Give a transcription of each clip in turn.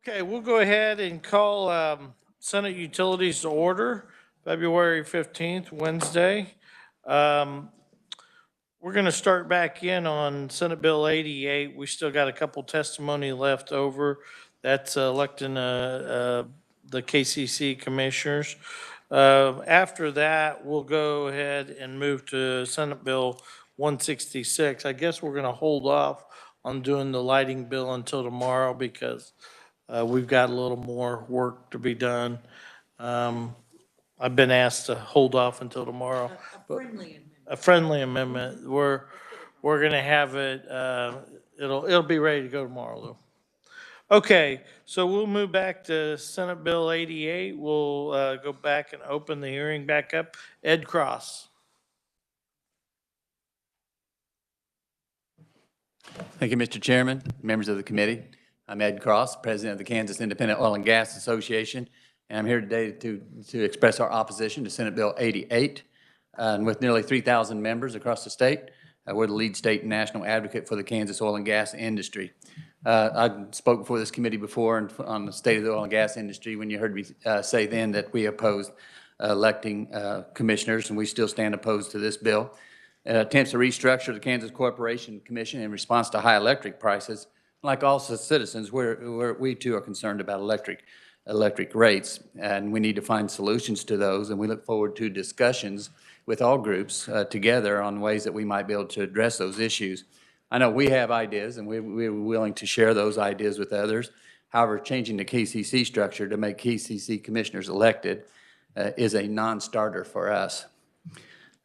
Okay, we'll go ahead and call Senate Utilities to order, February 15th, Wednesday. We're going to start back in on Senate Bill 88. We still got a couple testimony left over. That's electing the KCC commissioners. After that, we'll go ahead and move to Senate Bill 166. I guess we're going to hold off on doing the lighting bill until tomorrow because we've got a little more work to be done. I've been asked to hold off until tomorrow. A friendly amendment. We're gonna have it, it'll be ready to go tomorrow though. Okay, so we'll move back to Senate Bill 88. We'll go back and open the hearing back up. Ed Cross. Thank you, Mr. Chairman, members of the committee. I'm Ed Cross, President of the Kansas Independent Oil and Gas Association, and I'm here today to express our opposition to Senate Bill 88. And with nearly 3,000 members across the state, we're the lead state national advocate for the Kansas oil and gas industry. I spoke before this committee before on the state of the oil and gas industry when you heard me say then that we opposed electing commissioners, and we still stand opposed to this bill. Attempts to restructure the Kansas Corporation Commission in response to high electric prices. Like all citizens, we too are concerned about electric rates, and we need to find solutions to those, and we look forward to discussions with all groups together on ways that we might be able to address those issues. I know we have ideas, and we're willing to share those ideas with others. However, changing the KCC structure to make KCC commissioners elected is a non-starter for us.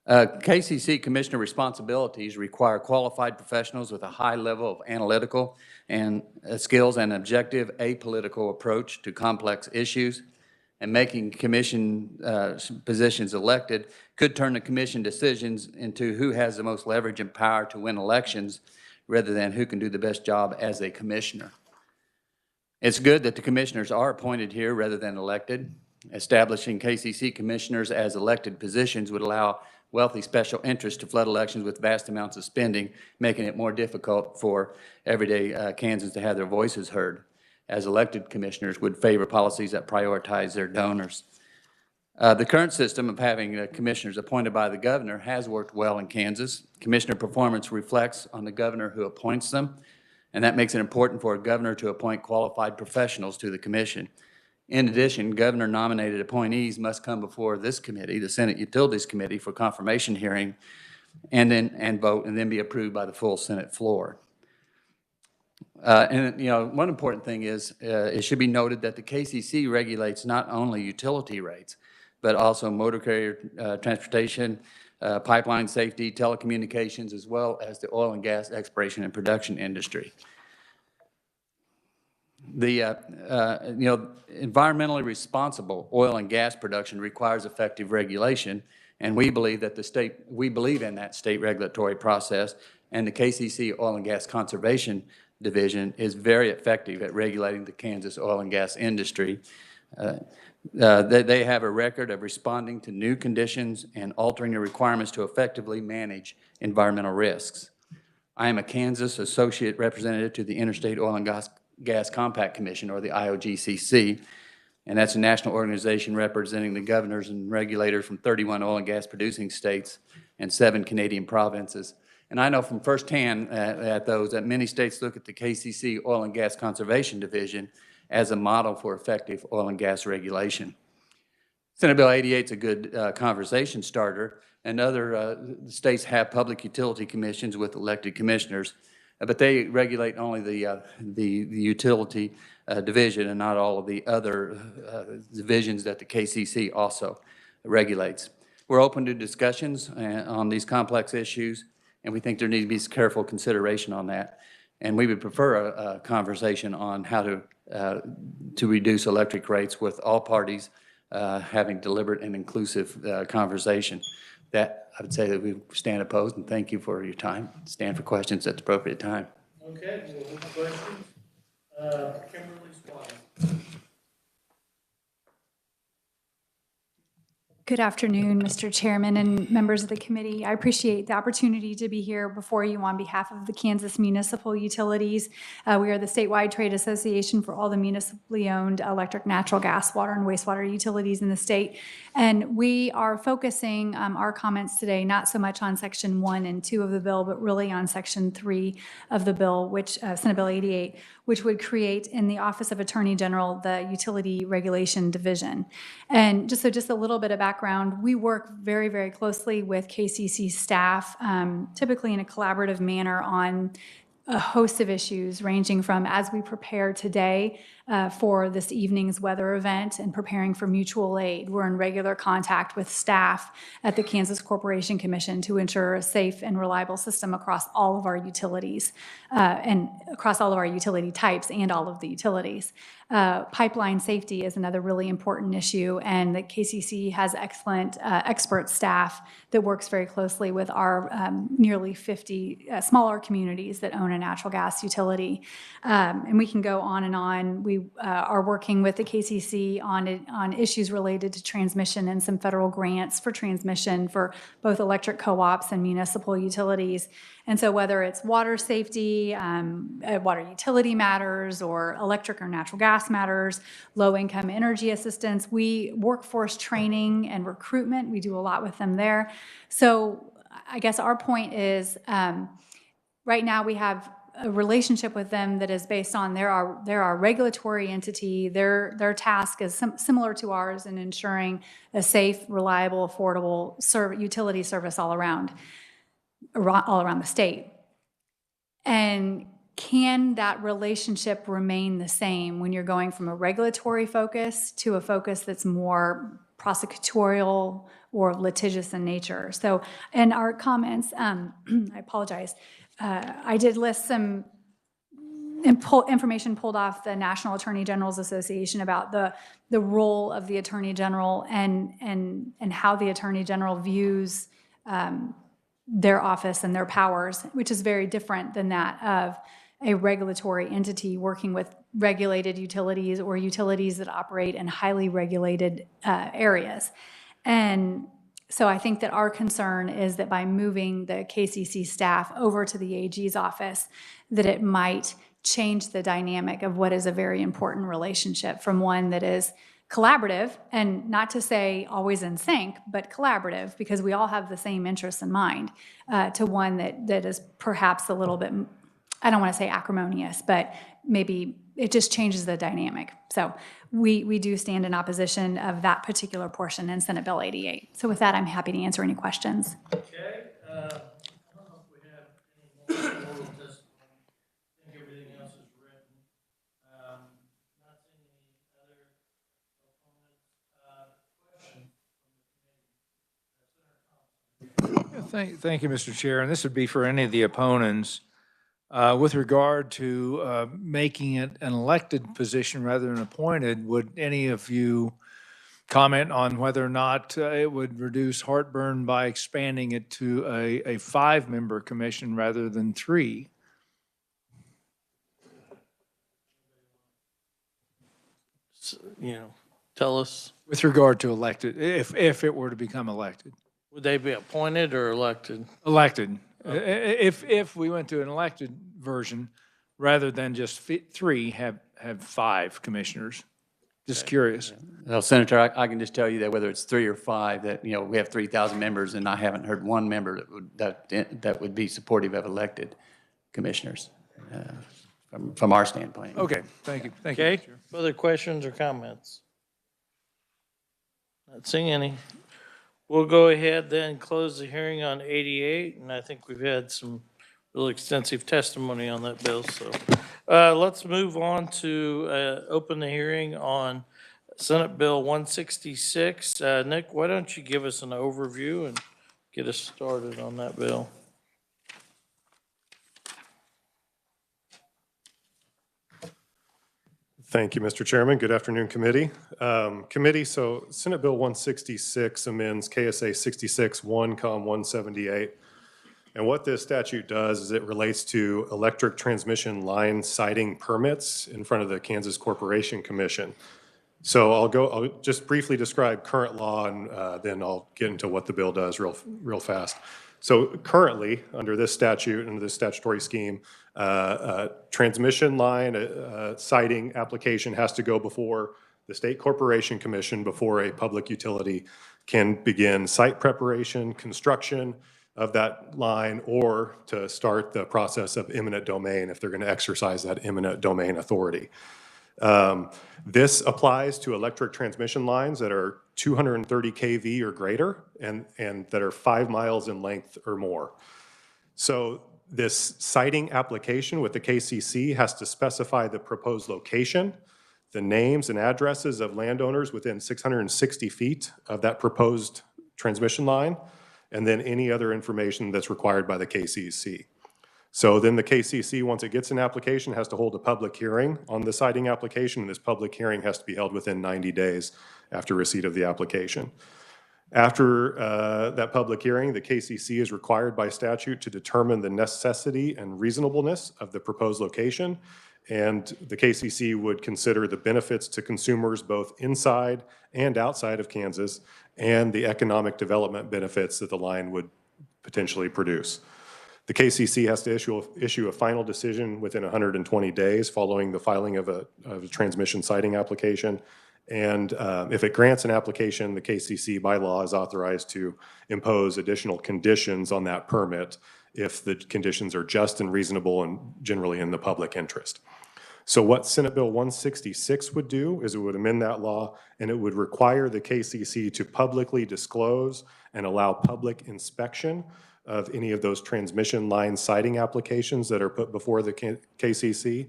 KCC commissioner responsibilities require qualified professionals with a high level of analytical and skills and objective apolitical approach to complex issues. And making commission positions elected could turn the commission decisions into who has the most leverage and power to win elections rather than who can do the best job as a commissioner. It's good that the commissioners are appointed here rather than elected. Establishing KCC commissioners as elected positions would allow wealthy special interests to flood elections with vast amounts of spending, making it more difficult for everyday Kansans to have their voices heard, as elected commissioners would favor policies that prioritize their donors. The current system of having commissioners appointed by the governor has worked well in Kansas. Commissioner performance reflects on the governor who appoints them, and that makes it important for a governor to appoint qualified professionals to the commission. In addition, governor-nominated appointees must come before this committee, the Senate Utilities Committee, for confirmation hearing and vote, and then be approved by the full Senate floor. One important thing is it should be noted that the KCC regulates not only utility rates, but also motor carrier transportation, pipeline safety, telecommunications, as well as the oil and gas exploration and production industry. The environmentally responsible oil and gas production requires effective regulation, and we believe in that state regulatory process, and the KCC Oil and Gas Conservation Division is very effective at regulating the Kansas oil and gas industry. They have a record of responding to new conditions and altering the requirements to effectively manage environmental risks. I am a Kansas Associate Representative to the Interstate Oil and Gas Compact Commission, or the IOGCC, and that's a national organization representing the governors and regulators from 31 oil and gas producing states and 7 Canadian provinces. And I know from firsthand at those that many states look at the KCC Oil and Gas Conservation Division as a model for effective oil and gas regulation. Senate Bill 88 is a good conversation starter, and other states have public utility commissions with elected commissioners, but they regulate only the utility division and not all of the other divisions that the KCC also regulates. We're open to discussions on these complex issues, and we think there needs to be careful consideration on that. And we would prefer a conversation on how to reduce electric rates with all parties having deliberate and inclusive conversation. That I would say that we stand opposed, and thank you for your time. Stand for questions at the appropriate time. Okay, we'll move to questions. Kimberly Swan. Good afternoon, Mr. Chairman and members of the committee. I appreciate the opportunity to be here before you on behalf of the Kansas Municipal Utilities. We are the statewide trade association for all the municipally owned electric, natural gas, water, and wastewater utilities in the state. And we are focusing our comments today not so much on Section 1 and 2 of the bill, but really on Section 3 of the bill, which Senate Bill 88, which would create in the Office of Attorney General the Utility Regulation Division. And just a little bit of background, we work very, very closely with KCC staff, typically in a collaborative manner on a host of issues ranging from as we prepare today for this evening's weather event and preparing for mutual aid. We're in regular contact with staff at the Kansas Corporation Commission to ensure a safe and reliable system across all of our utilities and across all of our utility types and all of the utilities. Pipeline safety is another really important issue, and the KCC has excellent expert staff that works very closely with our nearly 50 smaller communities that own a natural gas utility. And we can go on and on. We are working with the KCC on issues related to transmission and some federal grants for transmission for both electric co-ops and municipal utilities. And so whether it's water safety, water utility matters, or electric or natural gas matters, low-income energy assistance, workforce training and recruitment, we do a lot with them there. So I guess our point is right now we have a relationship with them that is based on they're our regulatory entity. Their task is similar to ours in ensuring a safe, reliable, affordable utility service all around the state. And can that relationship remain the same when you're going from a regulatory focus to a focus that's more prosecutorial or litigious in nature? So in our comments, I apologize, I did list some information pulled off the National Attorney General's Association about the role of the Attorney General and how the Attorney General views their office and their powers, which is very different than that of a regulatory entity working with regulated utilities or utilities that operate in highly regulated areas. And so I think that our concern is that by moving the KCC staff over to the AG's office, that it might change the dynamic of what is a very important relationship from one that is collaborative, and not to say always in sync, but collaborative, because we all have the same interests in mind, to one that is perhaps a little bit, I don't want to say acrimonious, but maybe it just changes the dynamic. So we do stand in opposition of that particular portion in Senate Bill 88. So with that, I'm happy to answer any questions. Okay, I don't know if we have any more oral testimony. I think everything else is written. Not seeing any other opponents. Question. Thank you, Mr. Chair. And this would be for any of the opponents. With regard to making it an elected position rather than appointed, would any of you comment on whether or not it would reduce heartburn by expanding it to a 5-member commission rather than 3? Tell us, With regard to elected, if it were to become elected. would they be appointed or elected? Elected. If we went to an elected version, rather than just 3, have 5 commissioners. Just curious. Well, Senator, I can just tell you that whether it's 3 or 5, that, we have 3,000 members, and I haven't heard one member that would be supportive of elected commissioners from our standpoint. Okay, thank you. Thank you. Okay, Mr. Chair. further questions or comments? Not seeing any. We'll go ahead then close the hearing on 88, and I think we've had some real extensive testimony on that bill, so. Let's move on to open the hearing on Senate Bill 166. Nick, why don't you give us an overview and get us started on that bill? Thank you, Mr. Chairman. Good afternoon, committee. So Senate Bill 166 amends KSA 66-1, Com 178. And what this statute does is it relates to electric transmission line siting permits in front of the Kansas Corporation Commission. So I'll just briefly describe current law, and then I'll get into what the bill does real fast. So currently, under this statute, under this statutory scheme, transmission line siting application has to go before the State Corporation Commission before a public utility can begin site preparation, construction of that line, or to start the process of eminent domain if they're going to exercise that eminent domain authority. This applies to electric transmission lines that are 230 kV or greater and that are 5 miles in length or more. So this siting application with the KCC has to specify the proposed location, the names and addresses of landowners within 660 feet of that proposed transmission line, and then any other information that's required by the KCC. So then the KCC, once it gets an application, has to hold a public hearing on the siting application, and this public hearing has to be held within 90 days after receipt of the application. After that public hearing, the KCC is required by statute to determine the necessity and reasonableness of the proposed location, and the KCC would consider the benefits to consumers both inside and outside of Kansas and the economic development benefits that the line would potentially produce. The KCC has to issue a final decision within 120 days following the filing of a transmission siting application. And if it grants an application, the KCC by law is authorized to impose additional conditions on that permit if the conditions are just and reasonable and generally in the public interest. So what Senate Bill 166 would do is it would amend that law, and it would require the KCC to publicly disclose and allow public inspection of any of those transmission line siting applications that are put before the KCC.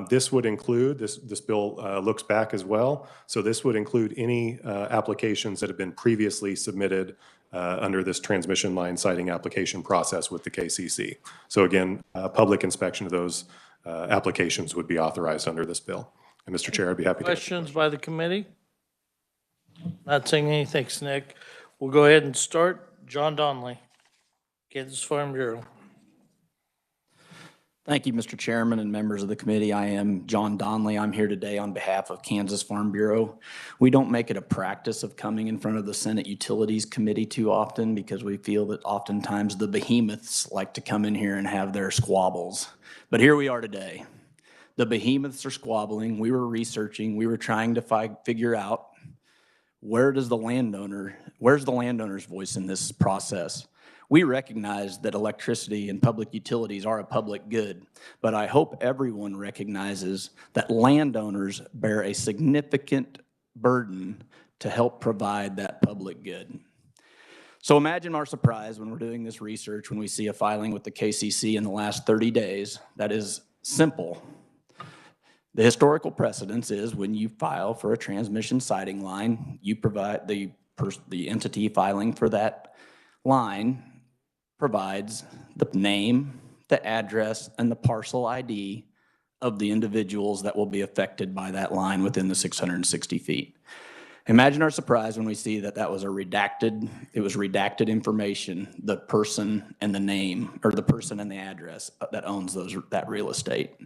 This would include, this bill looks back as well, so this would include any applications that have been previously submitted under this transmission line siting application process with the KCC. So again, public inspection of those applications would be authorized under this bill. And Mr. Chair, I'd be happy to answer Questions by the committee? Not saying anything, Nick. We'll go ahead and start. John Donnelly, Kansas Farm Bureau. Thank you, Mr. Chairman and members of the committee. I am John Donnelly. I'm here today on behalf of Kansas Farm Bureau. We don't make it a practice of coming in front of the Senate Utilities Committee too often because we feel that oftentimes the behemoths like to come in here and have their squabbles. But here we are today. The behemoths are squabbling. We were researching. We were trying to figure out where's the landowner's voice in this process. We recognize that electricity and public utilities are a public good, but I hope everyone recognizes that landowners bear a significant burden to help provide that public good. So imagine our surprise when we're doing this research when we see a filing with the KCC in the last 30 days that is simple. The historical precedence is when you file for a transmission siting line, you provide the entity filing for that line provides the name, the address, and the parcel ID of the individuals that will be affected by that line within the 660 feet. Imagine our surprise when we see that it was redacted information, the person and the name, or the person and the address that owns that real estate.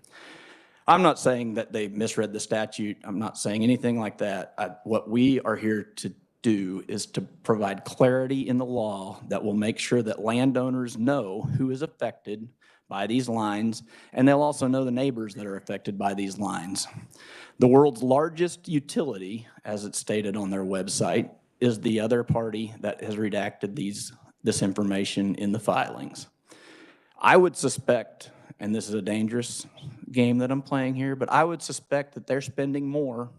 I'm not saying that they misread the statute. I'm not saying anything like that. What we are here to do is to provide clarity in the law that will make sure that landowners know who is affected by these lines, and they'll also know the neighbors that are affected by these lines. The world's largest utility, as it's stated on their website, is the other party that has redacted this information in the filings. I would suspect, and this is a dangerous game that I'm playing here, but I would suspect that they're spending more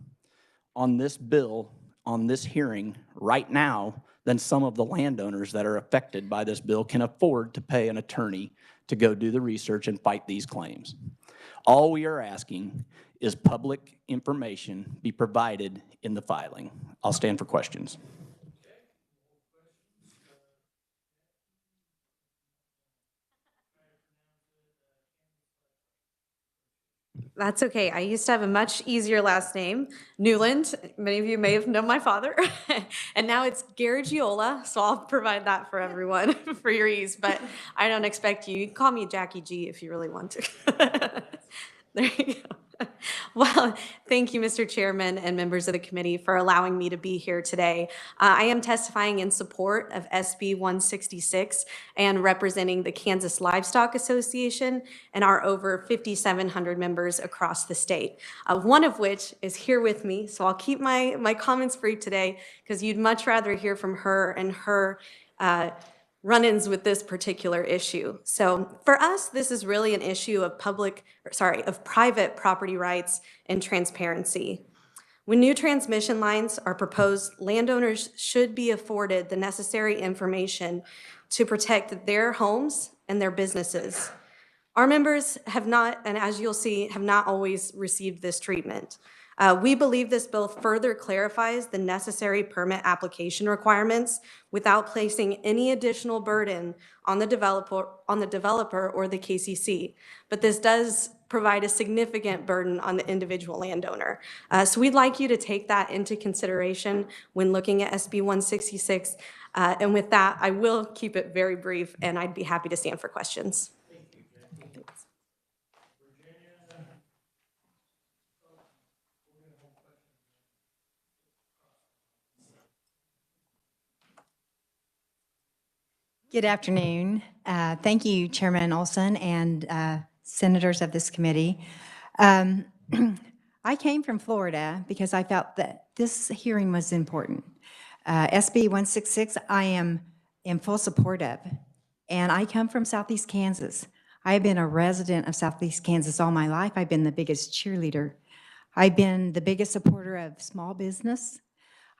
on this bill, on this hearing right now than some of the landowners that are affected by this bill can afford to pay an attorney to go do the research and fight these claims. All we are asking is public information be provided in the filing. I'll stand for questions. That's okay. I used to have a much easier last name, Newland. Many of you may have known my father. And now it's Garagiola, so I'll provide that for everyone for your ease. But I don't expect you. You can call me Jackie G if you really want to. There you go. Well, thank you, Mr. Chairman and members of the committee, for allowing me to be here today. I am testifying in support of SB 166 and representing the Kansas Livestock Association and our over 5,700 members across the state, one of which is here with me. So I'll keep my comments brief today because you'd much rather hear from her and her run-ins with this particular issue. So for us, this is really an issue of private property rights and transparency. When new transmission lines are proposed, landowners should be afforded the necessary information to protect their homes and their businesses. Our members have not, and as you'll see, have not always received this treatment. We believe this bill further clarifies the necessary permit application requirements without placing any additional burden on the developer or the KCC. But this does provide a significant burden on the individual landowner. So we'd like you to take that into consideration when looking at SB 166. And with that, I will keep it very brief, and I'd be happy to stand for questions. Good afternoon. Thank you, Chairman Olson and senators of this committee. I came from Florida because I felt that this hearing was important. SB 166, I am in full support of, and I come from Southeast Kansas. I've been a resident of Southeast Kansas all my life. I've been the biggest cheerleader. I've been the biggest supporter of small business.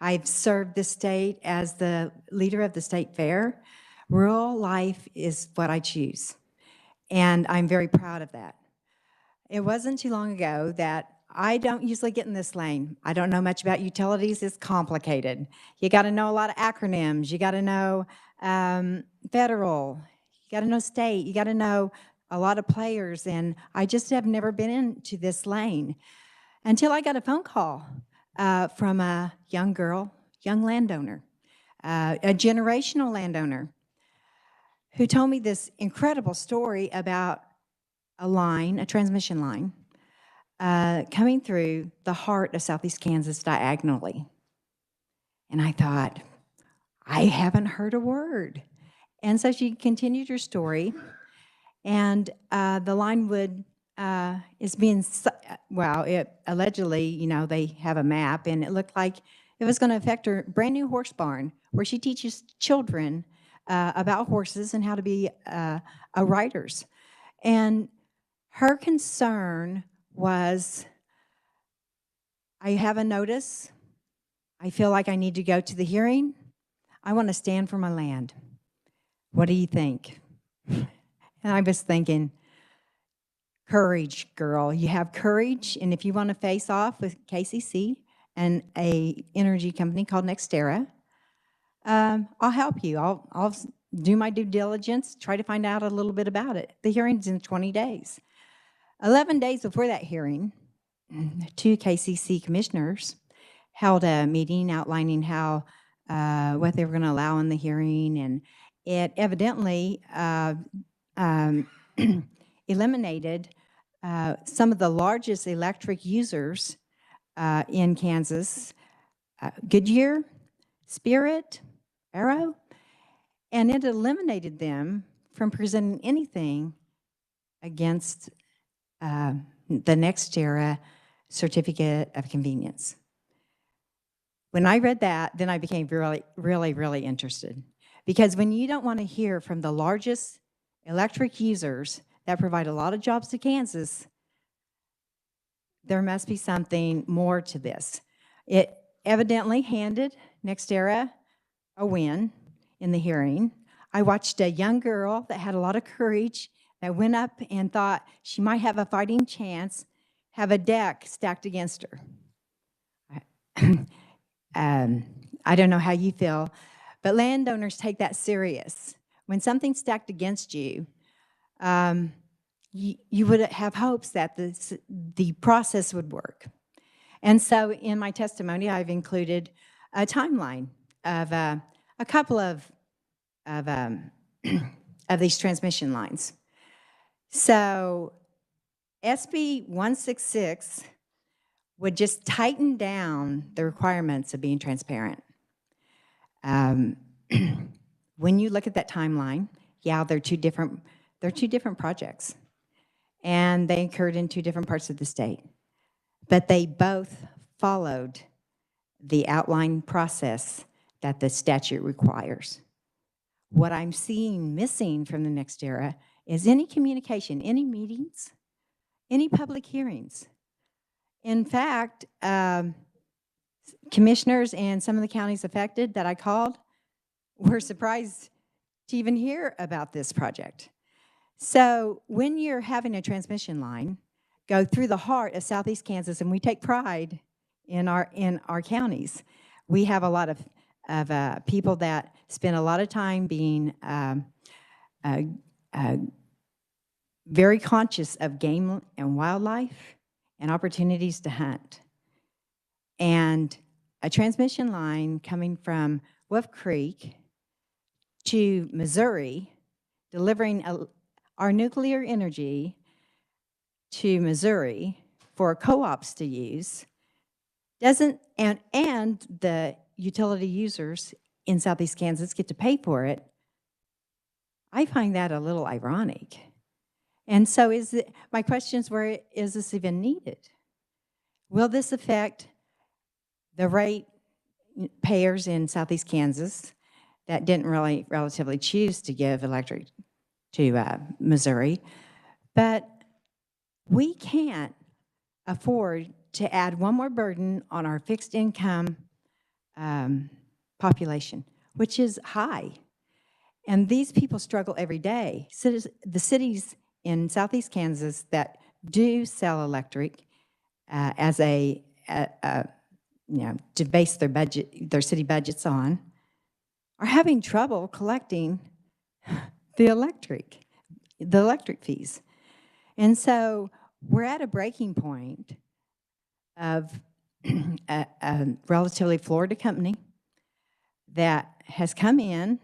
I've served the state as the leader of the state fair. Rural life is what I choose, and I'm very proud of that. It wasn't too long ago that I don't usually get in this lane. I don't know much about utilities. It's complicated. You got to know a lot of acronyms. You got to know federal. You got to know state. You got to know a lot of players, and I just have never been into this lane until I got a phone call from a young girl, young landowner, a generational landowner, who told me this incredible story about a line, a transmission line, coming through the heart of Southeast Kansas diagonally. And I thought, I haven't heard a word. And so she continued her story, and the line is being, it allegedly, they have a map, and it looked like it was going to affect her brand new horse barn where she teaches children about horses and how to be riders. And her concern was, I have a notice. I feel like I need to go to the hearing. I want to stand for my land. What do you think? And I was thinking, courage, girl. You have courage, and if you want to face off with KCC and a energy company called NextEra, I'll help you. I'll do my due diligence, try to find out a little bit about it. The hearing's in 20 days. 11 days before that hearing, 2 KCC commissioners held a meeting outlining how what they were going to allow in the hearing, and it evidently eliminated some of the largest electric users in Kansas, Goodyear, Spirit, Arrow, and it eliminated them from presenting anything against the NextEra certificate of convenience. When I read that, then I became really interested, because when you don't want to hear from the largest electric users that provide a lot of jobs to Kansas, there must be something more to this. It evidently handed NextEra a win in the hearing. I watched a young girl that had a lot of courage that went up and thought she might have a fighting chance, have a deck stacked against her. I don't know how you feel, but landowners take that serious. When something's stacked against you, you would have hopes that the process would work. And so in my testimony, I've included a timeline of a couple of these transmission lines. So SB 166 would just tighten down the requirements of being transparent. When you look at that timeline, yeah, they're two different projects, and they occurred in two different parts of the state, but they both followed the outline process that the statute requires. What I'm seeing missing from the next era is any communication, any meetings, any public hearings. In fact, commissioners and some of the counties affected that I called were surprised to even hear about this project. So when you're having a transmission line go through the heart of Southeast Kansas, and we take pride in our counties, we have a lot of people that spend a lot of time being very conscious of game and wildlife and opportunities to hunt. And a transmission line coming from Wolf Creek to Missouri, delivering our nuclear energy to Missouri for co-ops to use, doesn't, and the utility users in Southeast Kansas get to pay for it. I find that a little ironic. And so my questions were, is this even needed? Will this affect the rate payers in Southeast Kansas that didn't really relatively choose to give electric to Missouri? But we can't afford to add one more burden on our fixed income population, which is high. And these people struggle every day. So the cities in Southeast Kansas that do sell electric as to base their budget, their city budgets on, are having trouble collecting the electric fees. And so we're at a breaking point of a relatively Florida company that has come in,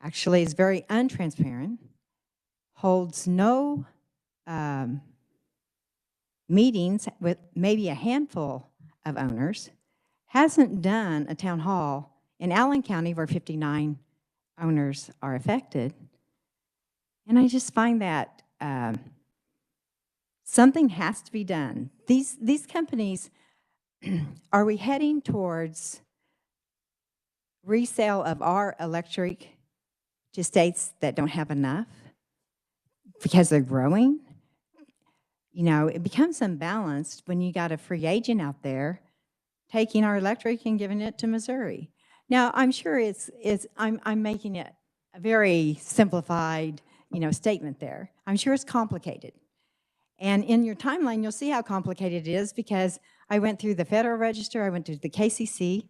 actually is very untransparent, holds no meetings with maybe a handful of owners, hasn't done a town hall in Allen County where 59 owners are affected. And I just find that something has to be done. These companies, are we heading towards resale of our electric to states that don't have enough because they're growing? You know, it becomes unbalanced when you got a free agent out there taking our electric and giving it to Missouri. Now, I'm sure I'm making it a very simplified, statement there. I'm sure it's complicated. And in your timeline, you'll see how complicated it is, because I went through the Federal Register, I went to the KCC,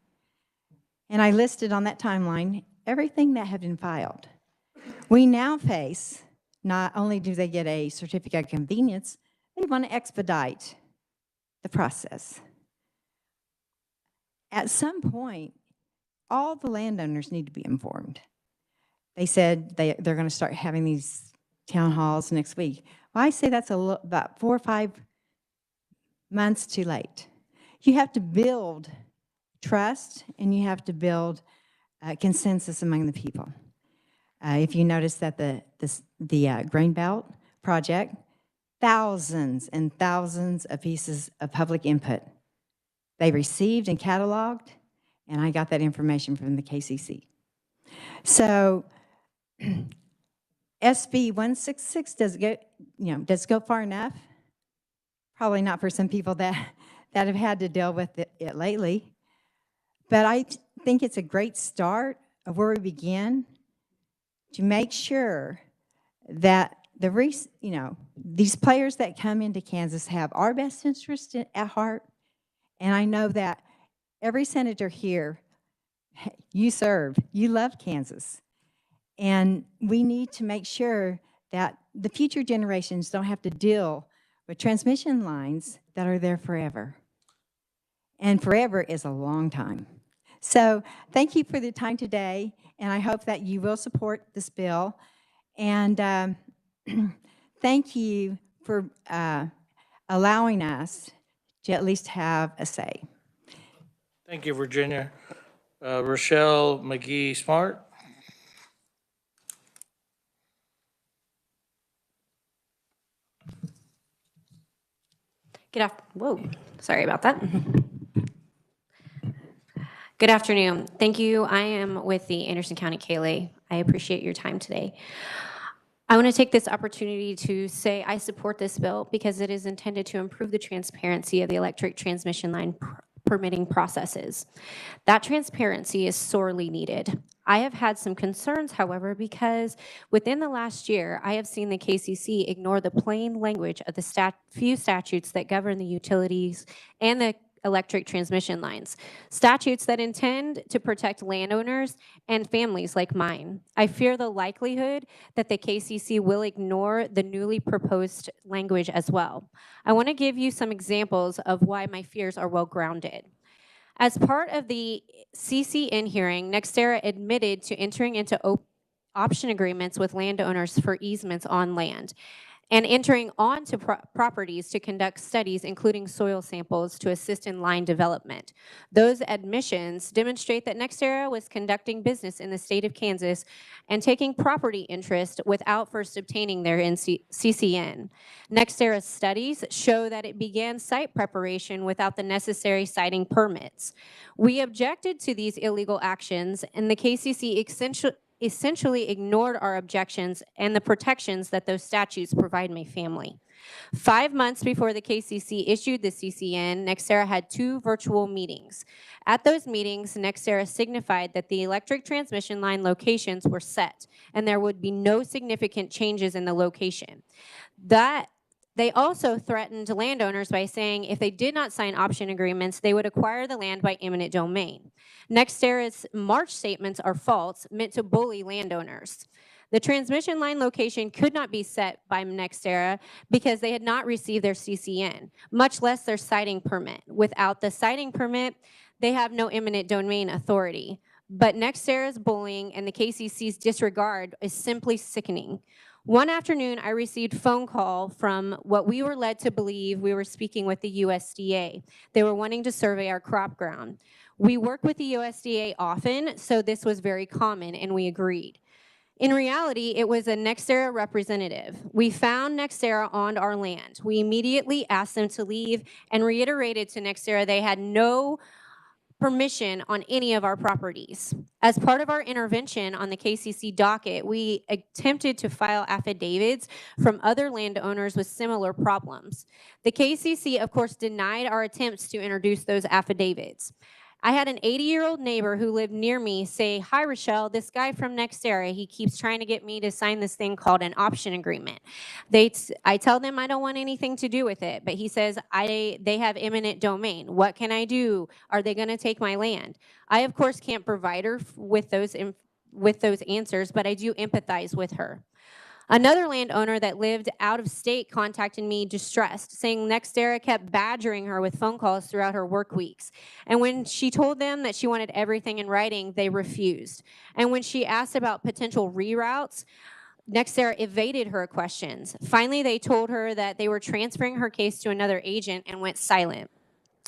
and I listed on that timeline everything that had been filed. We now face, not only do they get a certificate of convenience, they want to expedite the process. At some point, all the landowners need to be informed. They said they're going to start having these town halls next week. Well, I say that's about 4 or 5 months too late. You have to build trust, and you have to build consensus among the people. If you notice that the Grainbelt project, thousands and thousands of pieces of public input they received and cataloged, and I got that information from the KCC. So SB 166 does it go far enough? Probably not for some people that have had to deal with it lately. But I think it's a great start of where we begin to make sure that these players that come into Kansas have our best interest at heart. And I know that every senator here, you love Kansas. And we need to make sure that the future generations don't have to deal with transmission lines that are there forever. And forever is a long time. So thank you for the time today, and I hope that you will support this bill. And thank you for allowing us to at least have a say. Thank you, Virginia. Rochelle McGee Smart. Whoa, sorry about that. Good afternoon. Thank you. I am with the Anderson County KLA. I appreciate your time today. I want to take this opportunity to say I support this bill because it is intended to improve the transparency of the electric transmission line permitting processes. That transparency is sorely needed. I have had some concerns, however, because within the last year, I have seen the KCC ignore the plain language of the few statutes that govern the utilities and the electric transmission lines, statutes that intend to protect landowners and families like mine. I fear the likelihood that the KCC will ignore the newly proposed language as well. I want to give you some examples of why my fears are well grounded. As part of the CCN hearing, NextEra admitted to entering into option agreements with landowners for easements on land and entering onto properties to conduct studies, including soil samples, to assist in line development. Those admissions demonstrate that NextEra was conducting business in the state of Kansas and taking property interest without first obtaining their CCN. NextEra's studies show that it began site preparation without the necessary siting permits. We objected to these illegal actions, and the KCC essentially ignored our objections and the protections that those statutes provide my family. 5 months before the KCC issued the CCN, NextEra had 2 virtual meetings. At those meetings, NextEra signified that the electric transmission line locations were set and there would be no significant changes in the location. They also threatened landowners by saying if they did not sign option agreements, they would acquire the land by eminent domain. NextEra's March statements are false, meant to bully landowners. The transmission line location could not be set by NextEra because they had not received their CCN, much less their siting permit. Without the siting permit, they have no eminent domain authority. But NextEra's bullying and the KCC's disregard is simply sickening. One afternoon, I received a phone call from what we were led to believe we were speaking with the USDA. They were wanting to survey our crop ground. We work with the USDA often, so this was very common, and we agreed. In reality, it was a NextEra representative. We found NextEra on our land. We immediately asked them to leave and reiterated to NextEra they had no permission on any of our properties. As part of our intervention on the KCC docket, we attempted to file affidavits from other landowners with similar problems. The KCC, of course, denied our attempts to introduce those affidavits. I had an 80-year-old neighbor who lived near me say, "Hi, Rochelle, this guy from NextEra, he keeps trying to get me to sign this thing called an option agreement." I tell them I don't want anything to do with it, but he says, they have eminent domain. What can I do? Are they going to take my land? I, of course, can't provide her with those answers, but I do empathize with her. Another landowner that lived out of state contacted me distressed, saying NextEra kept badgering her with phone calls throughout her work weeks. And when she told them that she wanted everything in writing, they refused. And when she asked about potential reroutes, NextEra evaded her questions. Finally, they told her that they were transferring her case to another agent and went silent.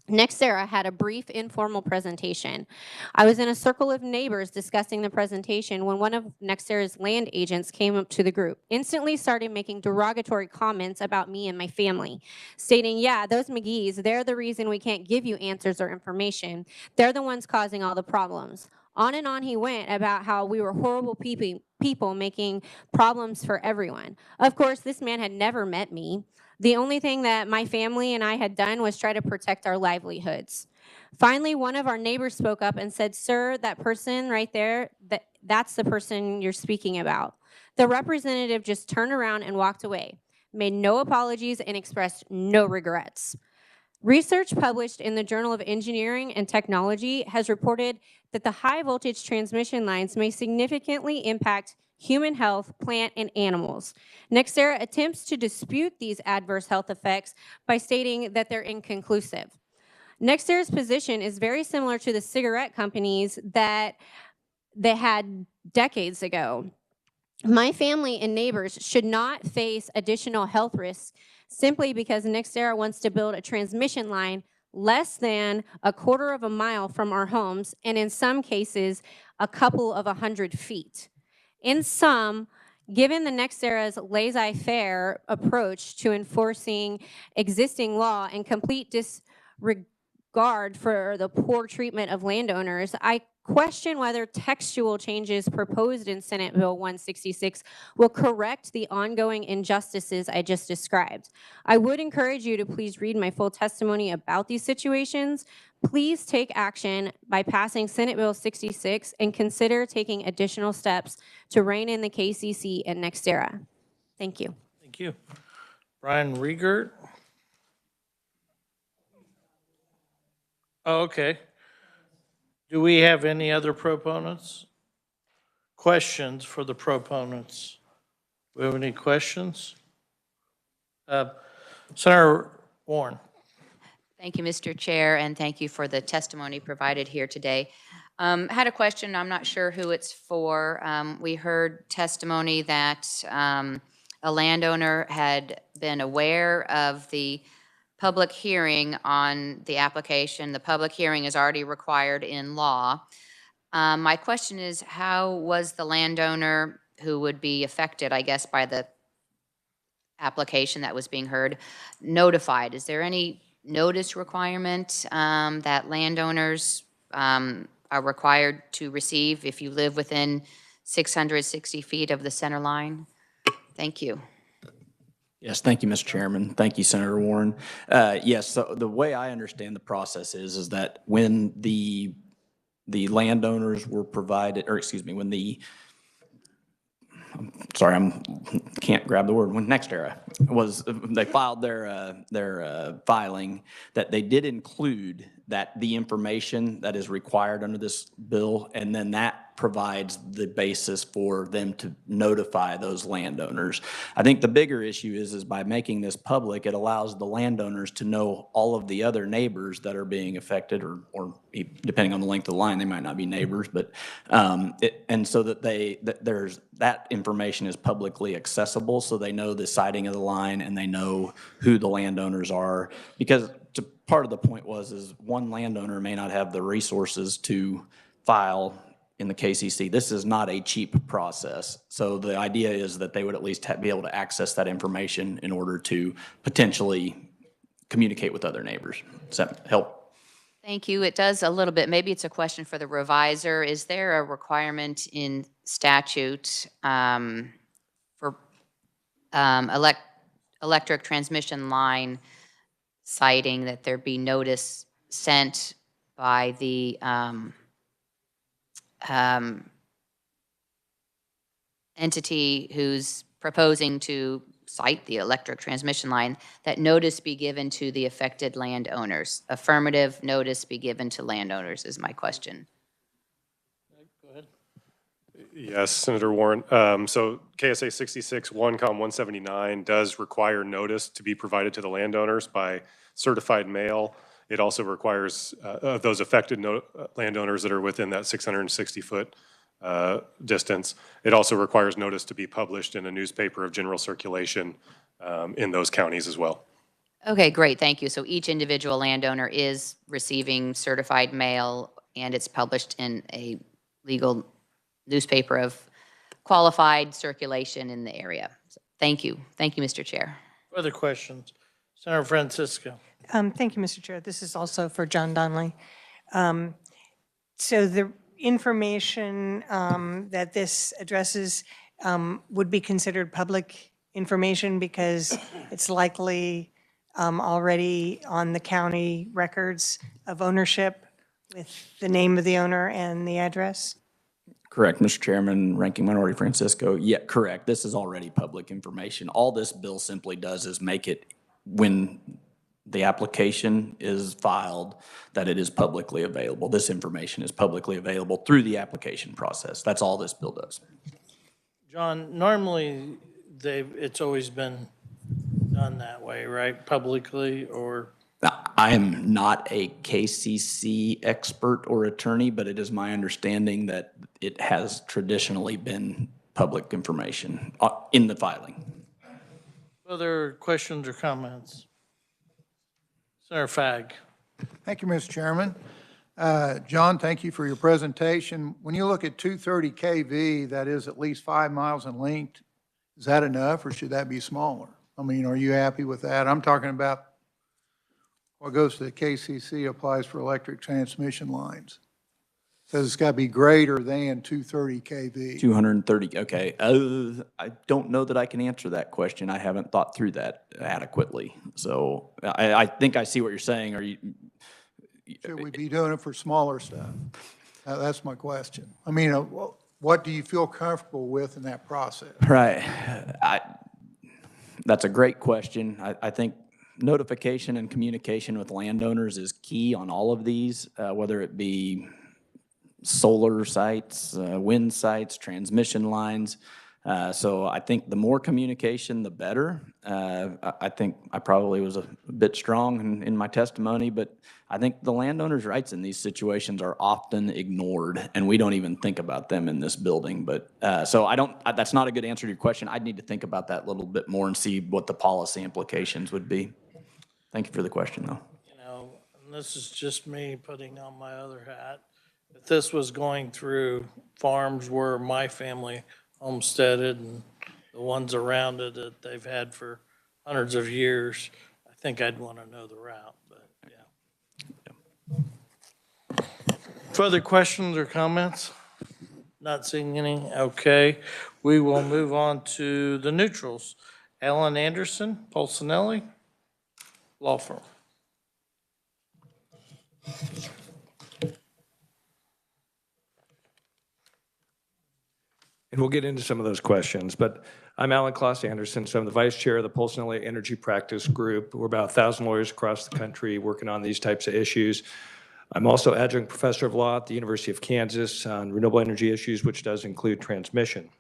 NextEra had a brief informal presentation. I was in a circle of neighbors discussing the presentation when one of NextEra's land agents came up to the group, instantly started making derogatory comments about me and my family, stating, "Yeah, those McGees, they're the reason we can't give you answers or information. They're the ones causing all the problems." On and on he went about how we were horrible people making problems for everyone. Of course, this man had never met me. The only thing that my family and I had done was try to protect our livelihoods. Finally, one of our neighbors spoke up and said, "Sir, that person right there, that's the person you're speaking about." The representative just turned around and walked away, made no apologies, and expressed no regrets. Research published in the Journal of Engineering and Technology has reported that the high voltage transmission lines may significantly impact human health, plant, and animals. NextEra attempts to dispute these adverse health effects by stating that they're inconclusive. NextEra's position is very similar to the cigarette companies that they had decades ago. My family and neighbors should not face additional health risks simply because NextEra wants to build a transmission line less than a quarter of a mile from our homes, and in some cases, a couple of 100 feet. In sum, given the NextEra's laissez-faire approach to enforcing existing law and complete disregard for the poor treatment of landowners, I question whether textual changes proposed in Senate Bill 166 will correct the ongoing injustices I just described. I would encourage you to please read my full testimony about these situations. Please take action by passing Senate Bill 66 and consider taking additional steps to rein in the KCC and NextEra. Thank you. Thank you. Brian Riegert? Oh, okay. Do we have any other proponents? Questions for the proponents? Do we have any questions? Senator Warren. Thank you, Mr. Chair, and thank you for the testimony provided here today. Had a question, I'm not sure who it's for. We heard testimony that a landowner had been aware of the public hearing on the application. The public hearing is already required in law. My question is, how was the landowner who would be affected, I guess, by the application that was being heard notified? Is there any notice requirement that landowners are required to receive if you live within 660 feet of the center line? Thank you. Yes, thank you, Mr. Chairman. Thank you, Senator Warren. Yes, so the way I understand the process is that when the landowners were provided, or excuse me, when the, can't grab the word, when NextEra was, they filed their filing, that they did include that the information that is required under this bill, and then that provides the basis for them to notify those landowners. I think the bigger issue is by making this public, it allows the landowners to know all of the other neighbors that are being affected, or depending on the length of the line, they might not be neighbors, but and so that there's that information is publicly accessible, so they know the siting of the line and they know who the landowners are. Because part of the point is one landowner may not have the resources to file in the KCC. This is not a cheap process. So the idea is that they would at least be able to access that information in order to potentially communicate with other neighbors. Does that help? Thank you. It does a little bit. Maybe it's a question for the reviser. Is there a requirement in statute for electric transmission line citing that there be notice sent by the entity who's proposing to site the electric transmission line, that notice be given to the affected landowners? Affirmative notice be given to landowners is my question. Go ahead. Yes, Senator Warren. So KSA 66-1-179 does require notice to be provided to the landowners by certified mail. It also requires those affected landowners that are within that 660-foot distance. It also requires notice to be published in a newspaper of general circulation in those counties as well. Okay, great, thank you. So each individual landowner is receiving certified mail, and it's published in a legal newspaper of qualified circulation in the area. So thank you, Mr. Chair. Other questions? Senator Francisco. Thank you, Mr. Chair. This is also for John Donnelly. So the information that this addresses would be considered public information because it's likely already on the county records of ownership with the name of the owner and the address? Correct, Mr. Chairman, Ranking Minority Francisco. Yeah, correct. This is already public information. All this bill simply does is make it, when the application is filed, that it is publicly available. This information is publicly available through the application process. That's all this bill does. John, normally it's always been done that way, right? Publicly, or? I am not a KCC expert or attorney, but it is my understanding that it has traditionally been public information in the filing. Other questions or comments? Senator Fagg. Thank you, Mr. Chairman. John, thank you for your presentation. When you look at 230 kV, that is at least 5 miles in length, is that enough or should that be smaller? I mean, are you happy with that? I'm talking about what goes to the KCC applies for electric transmission lines. Says it's got to be greater than 230 kV. 230, okay. I don't know that I can answer that question. I haven't thought through that adequately. So I think I see what you're saying. Are you? Should we be doing it for smaller stuff? That's my question. I mean, what do you feel comfortable with in that process? Right. That's a great question. I think notification and communication with landowners is key on all of these, whether it be solar sites, wind sites, transmission lines. So I think the more communication, the better. I think I probably was a bit strong in my testimony, but I think the landowner's rights in these situations are often ignored, and we don't even think about them in this building. But so that's not a good answer to your question. I'd need to think about that a little bit more and see what the policy implications would be. Thank you for the question, though. You know, and this is just me putting on my other hat. If this was going through farms where my family homesteaded and the ones around it that they've had for hundreds of years, I think I'd want to know the route, but yeah. Further questions or comments? Not seeing any. Okay. We will move on to the neutrals. Alan Anderson, Polsinelli, law firm. And we'll get into some of those questions, but I'm Alan Kloss Anderson, so I'm the vice chair of the Polsinelli Energy Practice Group. We're about 1,000 lawyers across the country working on these types of issues. I'm also adjunct professor of law at the University of Kansas on renewable energy issues, which does include transmission.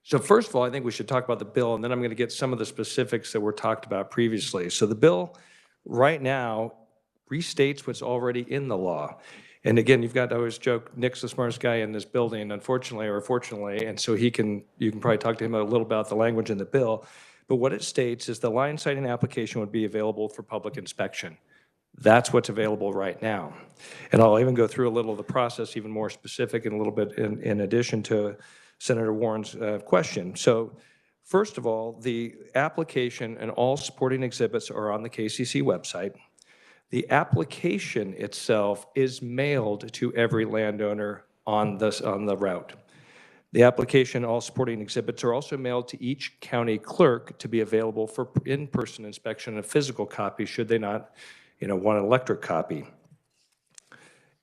So first of all, I think we should talk about the bill, and then I'm going to get some of the specifics that were talked about previously. So the bill right now restates what's already in the law. And again, you've got to always joke, Nick's the smartest guy in this building, unfortunately or fortunately, and so you can probably talk to him a little about the language in the bill. But what it states is the line siting application would be available for public inspection. That's what's available right now. And I'll even go through a little of the process, even more specific and a little bit in addition to Senator Warren's question. So first of all, the application and all supporting exhibits are on the KCC website. The application itself is mailed to every landowner on the route. The application, all supporting exhibits are also mailed to each county clerk to be available for in-person inspection and a physical copy should they not, want an electric copy.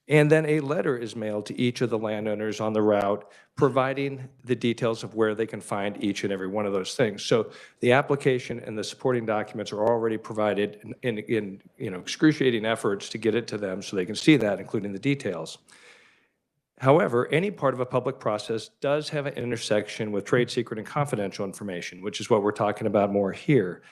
And then a letter is mailed to each of the landowners on the route, providing the details of where they can find each and every one of those things. So the application and the supporting documents are already provided in excruciating efforts to get it to them so they can see that, including the details. However, any part of a public process does have an intersection with trade secret and confidential information, which is what we're talking about more here.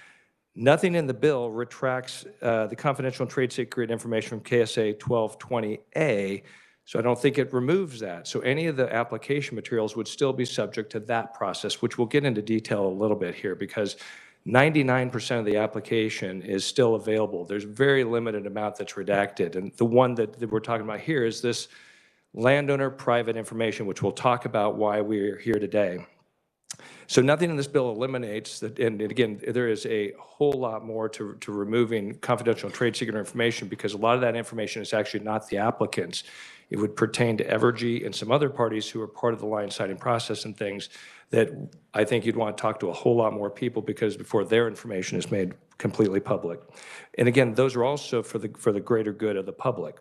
Nothing in the bill retracts the confidential and trade secret information from KSA 1220A, so I don't think it removes that. So any of the application materials would still be subject to that process, which we'll get into detail a little bit here because 99% of the application is still available. There's very limited amount that's redacted, and the one that we're talking about here is this landowner private information, which we'll talk about why we're here today. So nothing in this bill eliminates that, and again, there is a whole lot more to removing confidential and trade secret information because a lot of that information is actually not the applicants. It would pertain to Evergy and some other parties who are part of the line siting process and things that I think you'd want to talk to a whole lot more people because before their information is made completely public. And again, those are also for the greater good of the public.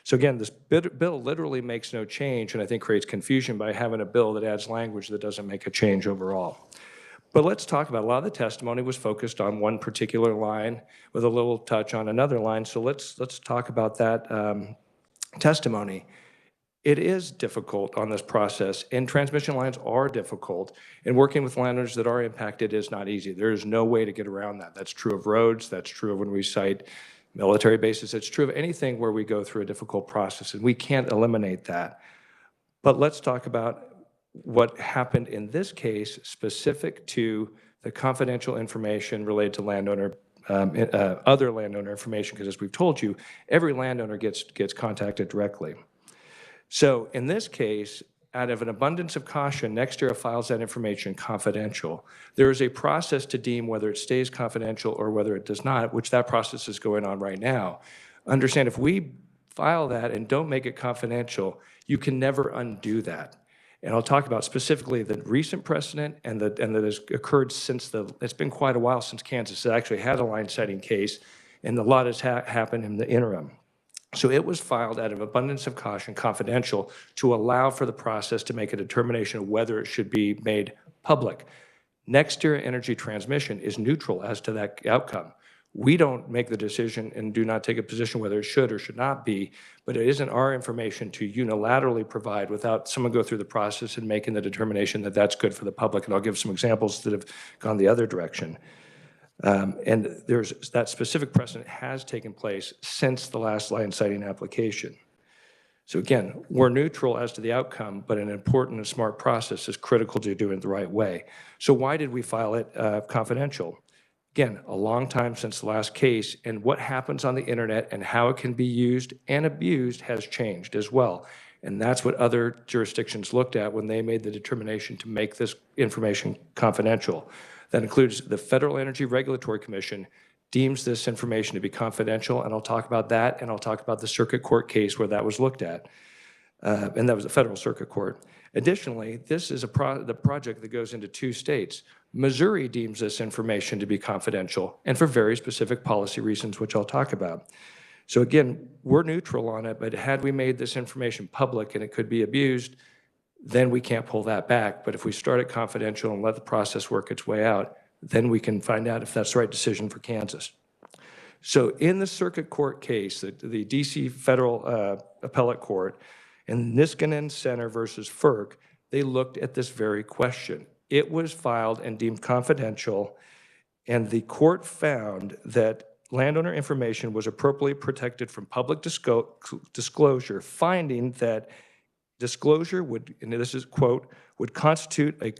So again, this bill literally makes no change and I think creates confusion by having a bill that adds language that doesn't make a change overall. But let's talk about a lot of the testimony was focused on one particular line with a little touch on another line. So let's talk about that testimony. It is difficult on this process and transmission lines are difficult and working with landowners that are impacted is not easy. There is no way to get around that. That's true of roads, that's true of when we site military bases. It's true of anything where we go through a difficult process, and we can't eliminate that. But let's talk about what happened in this case specific to the confidential information related to landowner, other landowner information, because as we've told you, every landowner gets contacted directly. So in this case, out of an abundance of caution, NextEra files that information confidential. There is a process to deem whether it stays confidential or whether it does not, which that process is going on right now. Understand, if we file that and don't make it confidential, you can never undo that. And I'll talk about specifically the recent precedent and that has occurred since it's been quite a while since Kansas has actually had a line citing case, and a lot has happened in the interim. So it was filed out of abundance of caution, confidential, to allow for the process to make a determination of whether it should be made public. NextEra Energy Transmission is neutral as to that outcome. We don't make the decision and do not take a position whether it should or should not be, but it isn't our information to unilaterally provide without someone go through the process and making the determination that that's good for the public. And I'll give some examples that have gone the other direction. And there's that specific precedent has taken place since the last line citing application. So again, we're neutral as to the outcome, but an important and smart process is critical to doing it the right way. So why did we file it confidential? Again, a long time since the last case, and what happens on the internet and how it can be used and abused has changed as well. And that's what other jurisdictions looked at when they made the determination to make this information confidential. That includes the Federal Energy Regulatory Commission deems this information to be confidential, and I'll talk about that, and I'll talk about the circuit court case where that was looked at, and that was the federal circuit court. Additionally, this is the project that goes into 2 states. Missouri deems this information to be confidential, and for very specific policy reasons, which I'll talk about. So again, we're neutral on it, but had we made this information public and it could be abused, then we can't pull that back. But if we start it confidential and let the process work its way out, then we can find out if that's the right decision for Kansas. So in the circuit court case, the DC Federal Appellate Court, in Niskanen Center versus FERC, they looked at this very question. It was filed and deemed confidential, and the court found that landowner information was appropriately protected from public disclosure, finding that disclosure would, and this is quote, would constitute a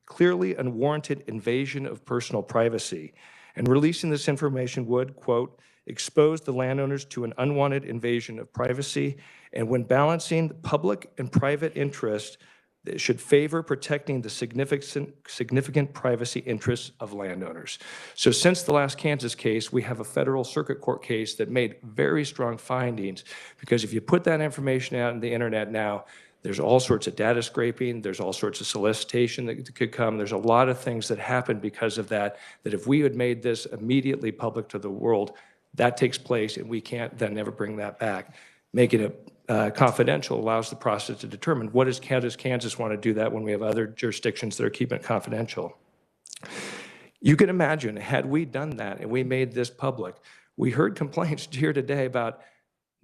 clearly unwarranted invasion of personal privacy. And releasing this information would, quote, expose the landowners to an unwanted invasion of privacy. And when balancing public and private interest, it should favor protecting the significant privacy interests of landowners. So since the last Kansas case, we have a federal circuit court case that made very strong findings, because if you put that information out on the internet now, there's all sorts of data scraping, there's all sorts of solicitation that could come, there's a lot of things that happen because of that, that if we had made this immediately public to the world, that takes place and we can't then never bring that back. Making it confidential allows the process to determine does Kansas want to do that when we have other jurisdictions that are keeping it confidential. You can imagine, had we done that and we made this public, we heard complaints here today about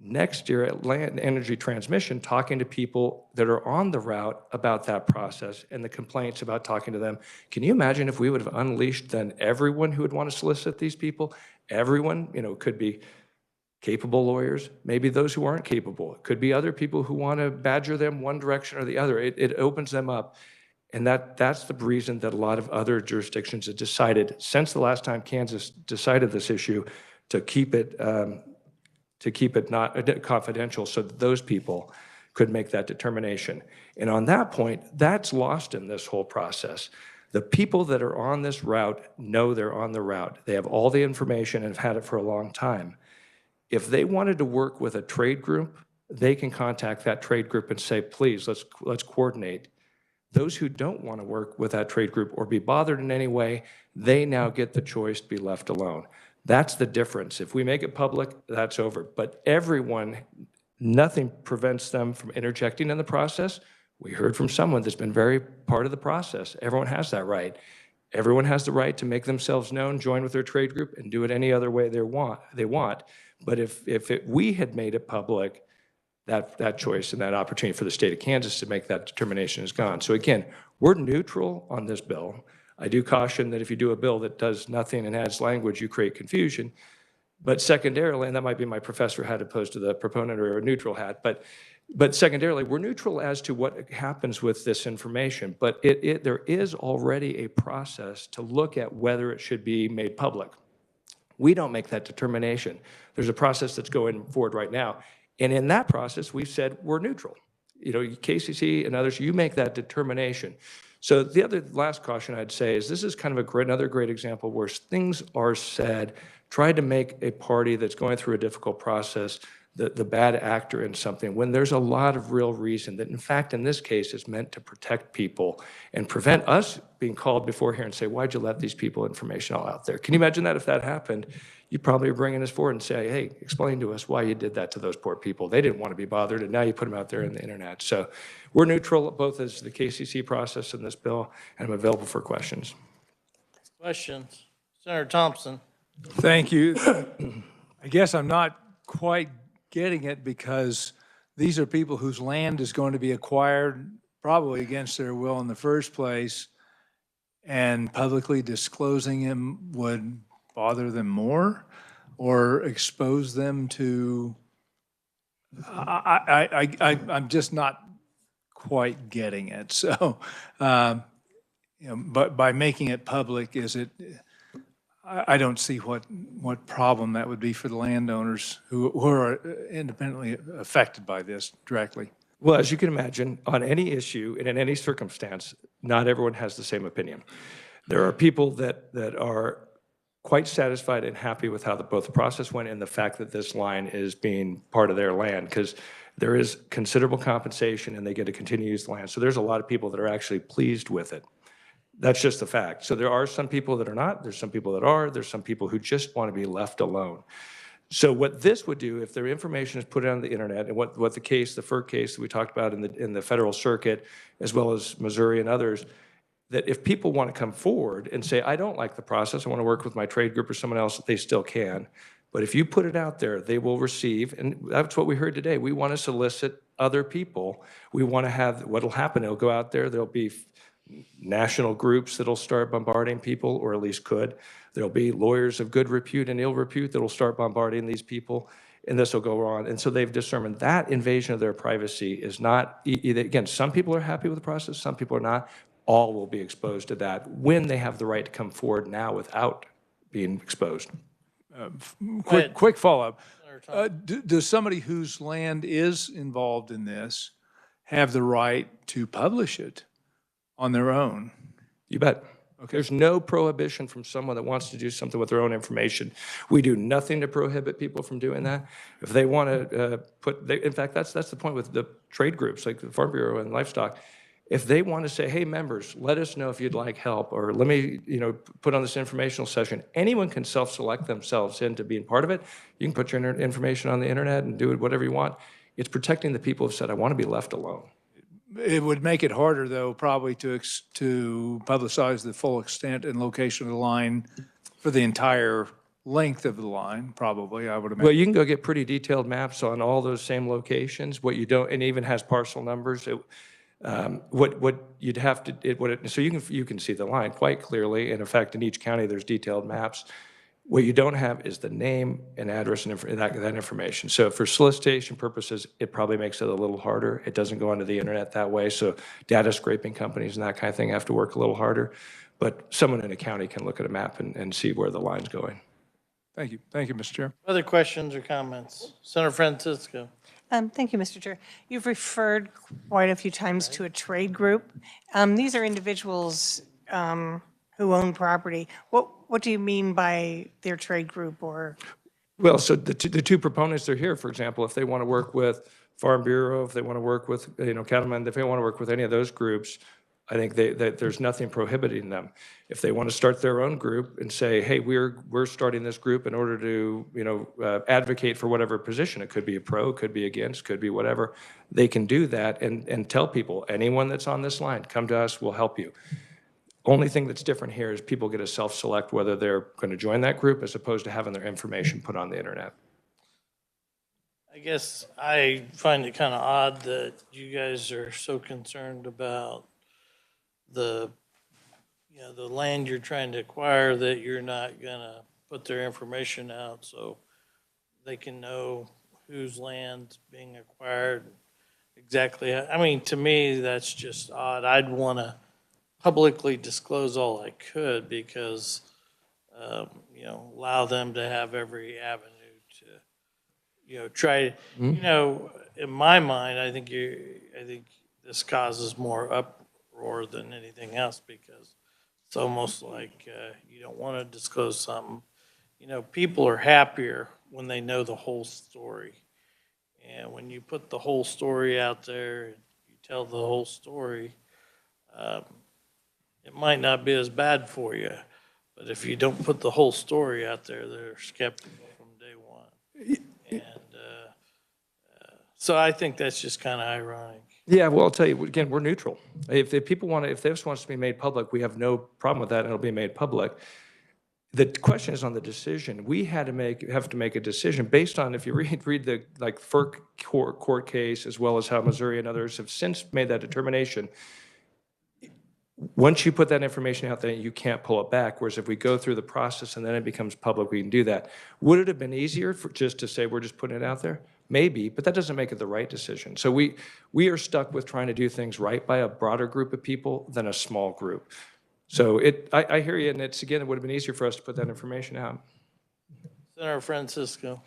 NextEra Land Energy Transmission talking to people that are on the route about that process and the complaints about talking to them. Can you imagine if we would have unleashed then everyone who would want to solicit these people? Everyone, could be capable lawyers, maybe those who aren't capable. It could be other people who want to badger them one direction or the other. It opens them up. And that's the reason that a lot of other jurisdictions have decided, since the last time Kansas decided this issue, to keep it not confidential so that those people could make that determination. And on that point, that's lost in this whole process. The people that are on this route know they're on the route. They have all the information and have had it for a long time. If they wanted to work with a trade group, they can contact that trade group and say, please, let's coordinate. Those who don't want to work with that trade group or be bothered in any way, they now get the choice to be left alone. That's the difference. If we make it public, that's over. But everyone, nothing prevents them from interjecting in the process. We heard from someone that's been very part of the process. Everyone has that right. Everyone has the right to make themselves known, join with their trade group, and do it any other way they want. But if we had made it public, that choice and that opportunity for the state of Kansas to make that determination is gone. So again, we're neutral on this bill. I do caution that if you do a bill that does nothing and adds language, you create confusion. But secondarily, and that might be my professor hat opposed to the proponent or a neutral hat, but secondarily, we're neutral as to what happens with this information. But there is already a process to look at whether it should be made public. We don't make that determination. There's a process that's going forward right now. And in that process, we've said we're neutral. You know, KCC and others, you make that determination. So the last caution I'd say is this is kind of another great example where things are said, tried to make a party that's going through a difficult process the bad actor in something, when there's a lot of real reason that, in fact, in this case, is meant to protect people and prevent us being called before here and say, why'd you let these people information all out there? Can you imagine that if that happened? You probably are bringing us forward and say, hey, explain to us why you did that to those poor people. They didn't want to be bothered, and now you put them out there in the internet. So we're neutral, both as the KCC process in this bill, and I'm available for questions. Questions? Senator Thompson. Thank you. I guess I'm not quite getting it because these are people whose land is going to be acquired probably against their will in the first place, and publicly disclosing them would bother them more or expose them to, I'm just not quite getting it. So, you know, but by making it public, I don't see what problem that would be for the landowners who are independently affected by this directly. Well, as you can imagine, on any issue and in any circumstance, not everyone has the same opinion. There are people that are quite satisfied and happy with how both the process went and the fact that this line is being part of their land, because there is considerable compensation and they get to continue to use the land. So there's a lot of people that are actually pleased with it. That's just the fact. So there are some people that are not, there's some people that are, there's some people who just want to be left alone. So what this would do, if their information is put on the internet, and what the FERC case that we talked about in the federal circuit, as well as Missouri and others, that if people want to come forward and say, I don't like the process, I want to work with my trade group or someone else, they still can. But if you put it out there, they will receive, and that's what we heard today. We want to solicit other people. We want to have, what'll happen, it'll go out there, there'll be national groups that'll start bombarding people, or at least could. There'll be lawyers of good repute and ill repute that'll start bombarding these people, and this will go on. And so they've determined that invasion of their privacy is not, again, some people are happy with the process, some people are not. All will be exposed to that when they have the right to come forward now without being exposed. Quick follow-up. Does somebody whose land is involved in this have the right to publish it on their own? You bet. Okay. There's no prohibition from someone that wants to do something with their own information. We do nothing to prohibit people from doing that. If they want to in fact, that's the point with the trade groups like the Farm Bureau and Livestock. If they want to say, hey, members, let us know if you'd like help, or let me, put on this informational session, anyone can self-select themselves into being part of it. You can put your information on the internet and do it whatever you want. It's protecting the people who said, I want to be left alone. It would make it harder, though, probably to publicize the full extent and location of the line for the entire length of the line, probably, I would imagine. Well, you can go get pretty detailed maps on all those same locations. What you don't, and even has parcel numbers. What you'd have to, so you can see the line quite clearly, and in fact, in each county, there's detailed maps. What you don't have is the name and address and that information. So for solicitation purposes, it probably makes it a little harder. It doesn't go onto the internet that way, so data scraping companies and that kind of thing have to work a little harder. But someone in a county can look at a map and see where the line's going. Thank you, Mr. Chair. Other questions or comments? Senator Francisco. Thank you, Mr. Chair. You've referred quite a few times to a trade group. These are individuals who own property. What do you mean by their trade group or? Well, so the two proponents are here, for example, if they want to work with Farm Bureau, if they want to work with, cattlemen, if they want to work with any of those groups, I think that there's nothing prohibiting them. If they want to start their own group and say, hey, we're starting this group in order to, advocate for whatever position, it could be a pro, could be against, could be whatever, they can do that and tell people, anyone that's on this line, come to us, we'll help you. Only thing that's different here is people get to self-select whether they're going to join that group as opposed to having their information put on the internet. I guess I find it kind of odd that you guys are so concerned about the land you're trying to acquire that you're not gonna put their information out. So they can know whose land's being acquired. Exactly. I mean, to me, that's just odd. I'd want to publicly disclose all I could because, allow them to have every avenue to, try, in my mind, I think this causes more uproar than anything else because it's almost like you don't want to disclose something. People are happier when they know the whole story. And when you put the whole story out there, you tell the whole story, it might not be as bad for you. But if you don't put the whole story out there, they're skeptical from day one. And so I think that's just kind of ironic. Yeah, well, I'll tell you, again, we're neutral. If people want to, if this wants to be made public, we have no problem with that, and it'll be made public. The question is on the decision. We have to make a decision based on, if you read the FERC court case, as well as how Missouri and others have since made that determination. Once you put that information out there, you can't pull it back. Whereas if we go through the process and then it becomes public, we can do that. Would it have been easier for just to say we're just putting it out there? Maybe, but that doesn't make it the right decision. So we are stuck with trying to do things right by a broader group of people than a small group. So I hear you, and again, it would have been easier for us to put that information out. Senator Francisco.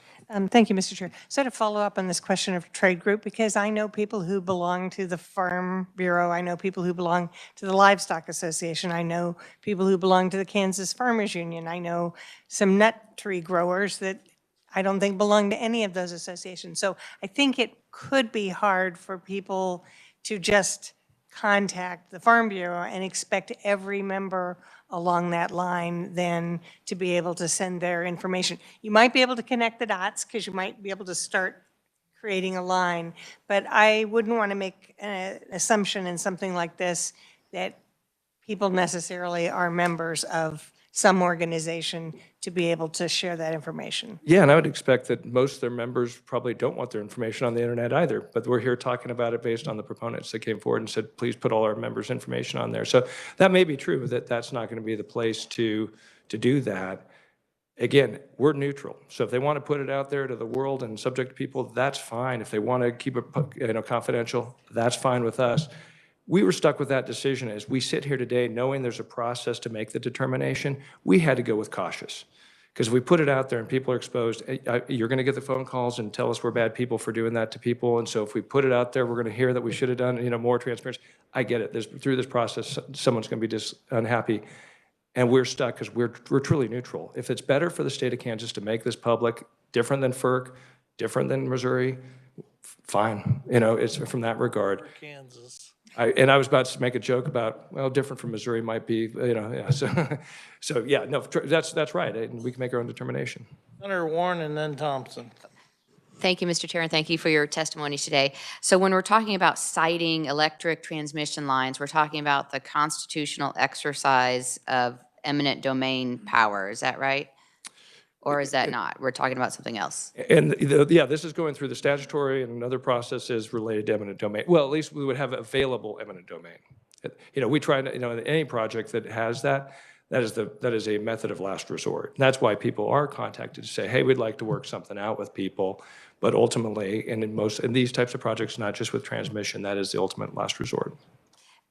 Thank you, Mr. Chair. So to follow up on this question of trade group, because I know people who belong to the Farm Bureau, I know people who belong to the Livestock Association, I know people who belong to the Kansas Farmers Union, I know some nut tree growers that I don't think belong to any of those associations. So I think it could be hard for people to just contact the Farm Bureau and expect every member along that line then to be able to send their information. You might be able to connect the dots because you might be able to start creating a line, but I wouldn't want to make an assumption in something like this that people necessarily are members of some organization to be able to share that information. Yeah, and I would expect that most of their members probably don't want their information on the internet either, but we're here talking about it based on the proponents that came forward and said, please put all our members' information on there. So that may be true, that that's not going to be the place to do that. Again, we're neutral. So if they want to put it out there to the world and subject people, that's fine. If they want to keep it confidential, that's fine with us. We were stuck with that decision as we sit here today knowing there's a process to make the determination. We had to go with cautious. Because if we put it out there and people are exposed, you're going to get the phone calls and tell us we're bad people for doing that to people. And so if we put it out there, we're going to hear that we should have done more transparency. I get it. Through this process, someone's going to be unhappy. And we're stuck because we're truly neutral. If it's better for the state of Kansas to make this public, different than FERC, different than Missouri, fine. It's from that regard. Kansas. I was about to make a joke about, well, different from Missouri might be, yeah. So yeah, no, that's right. And we can make our own determination. Senator Warren and then Thompson. Thank you, Mr. Chair, and thank you for your testimony today. So when we're talking about siting electric transmission lines, we're talking about the constitutional exercise of eminent domain power. Is that right? Or is that not? We're talking about something else. And yeah, this is going through the statutory and other processes related to eminent domain. Well, at least we would have available eminent domain. We try to, in any project that has that is a method of last resort. And that's why people are contacted to say, hey, we'd like to work something out with people. But ultimately, and in these types of projects, not just with transmission, that is the ultimate last resort.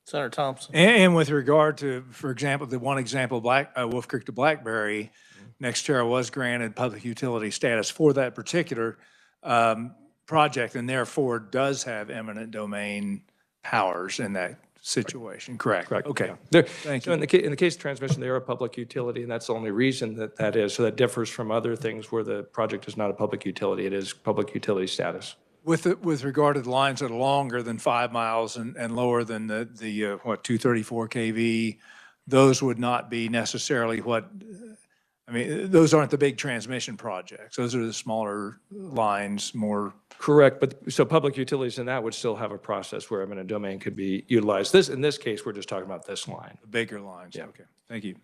Senator Thompson. And with regard to, for example, the one example, Wolf Creek to Blackberry, NextEra was granted public utility status for that particular project, and therefore does have eminent domain powers in that situation. Correct. Okay. Thank you. In the case of transmission, they are a public utility, and that's the only reason that is. So that differs from other things where the project is not a public utility. It is public utility status. With regard to the lines that are longer than 5 miles and lower than the 234 kV, those would not be necessarily those aren't the big transmission projects. Those are the smaller lines, more. Correct, but so public utilities in that would still have a process where eminent domain could be utilized. In this case, we're just talking about this line. The bigger lines, yeah. Okay, thank you.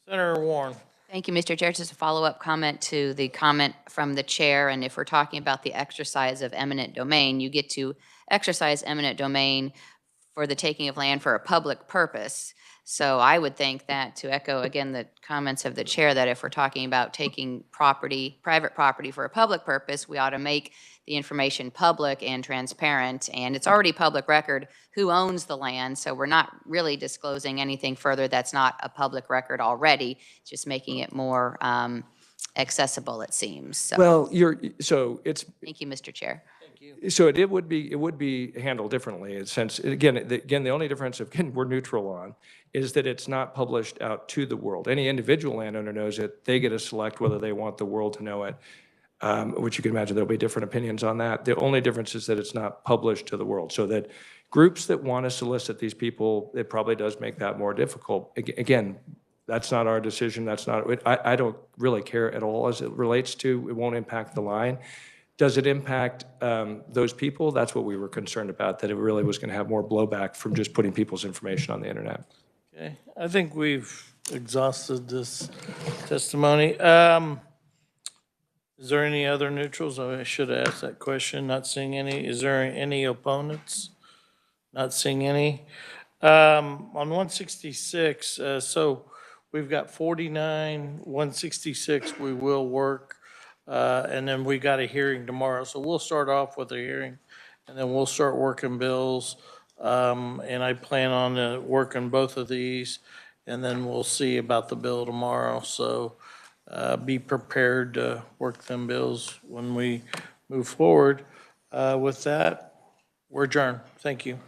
Senator Warren. Thank you, Mr. Chair. Just a follow-up comment to the comment from the chair. And if we're talking about the exercise of eminent domain, you get to exercise eminent domain for the taking of land for a public purpose. So I would think that, to echo again the comments of the chair, that if we're talking about taking property, private property for a public purpose, we ought to make the information public and transparent. And it's already public record who owns the land, so we're not really disclosing anything further that's not a public record already, just making it more accessible, it seems. So, Well, it's, thank you, Mr. Chair. so it would be handled differently, in sense, again, the only difference, again, we're neutral on, is that it's not published out to the world. Any individual landowner knows it, they get to select whether they want the world to know it, which you can imagine there'll be different opinions on that. The only difference is that it's not published to the world, so that groups that want to solicit these people, it probably does make that more difficult. Again, that's not our decision, that's not, I don't really care at all as it relates to, it won't impact the line. Does it impact those people? That's what we were concerned about, that it really was going to have more blowback from just putting people's information on the internet. Okay, I think we've exhausted this testimony. Is there any other neutrals? Oh, I should have asked that question, not seeing any. Is there any opponents? Not seeing any. On 166, so we've got 49, 166, we will work. And then we got a hearing tomorrow. So we'll start off with a hearing and then we'll start working bills. And I plan on working both of these and then we'll see about the bill tomorrow. So be prepared to work them bills when we move forward. With that, we're adjourned. Thank you.